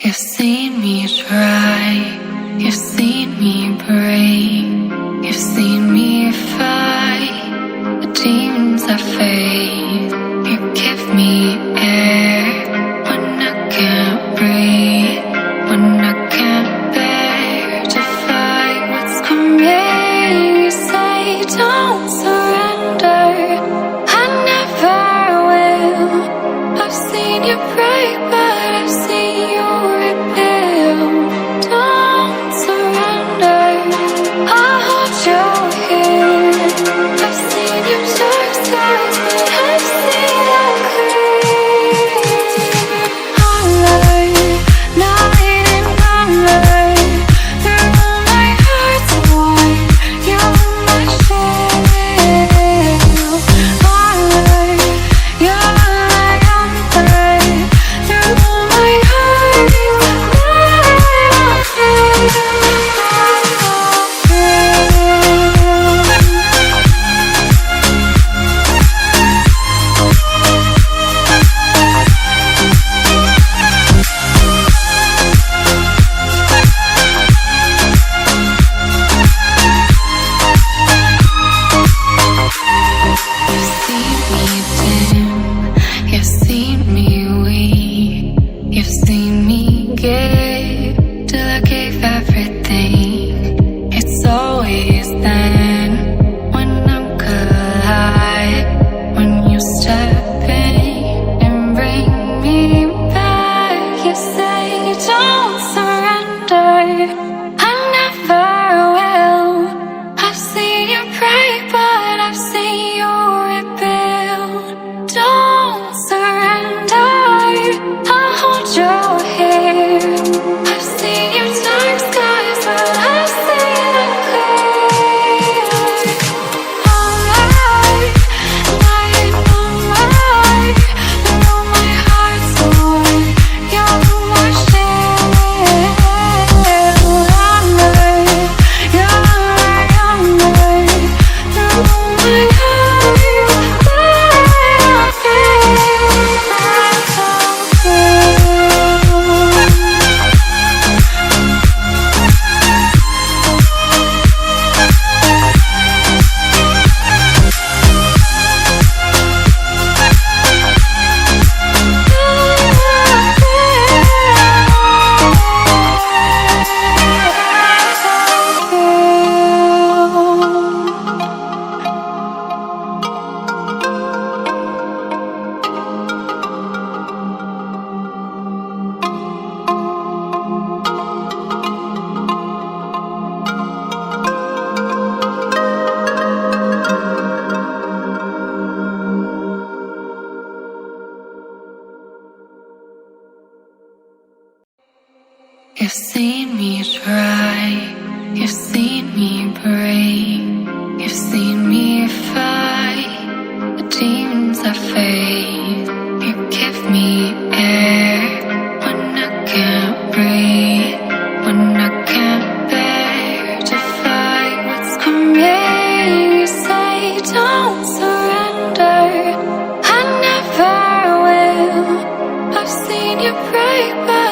You've seen me try, you've seen me break, you've seen me fight the demons I face. You give me air when I can't breathe, when I can't bear to fight what's coming. You say don't surrender, I never will. I've seen you break, but I've seen you rebuild. Don't surrender, I'll hold you here. I've seen your dark skies, but I've seen them clear. Highlight, night and number, through my heart's wide, you're my shield. Highlight, you're my umber, through my heart, you've seen me dim, you've seen me weak, you've seen me give till I gave everything. It's always then when I'm collide, when you step in and bring me back. You say you don't surrender, I never will. I've seen you break, but I've seen you rebuild. Don't surrender, I'll hold you here. I've seen your dark skies, but I've seen them clear. Alright, night on my, through my heart's door, you're my shield. You're my umber, through my heart, I You've seen me try, you've seen me break, you've seen me fight the demons I face. You give me air when I can't breathe, when I can't bear to fight what's coming. You say don't surrender, I never will. I've seen you break, but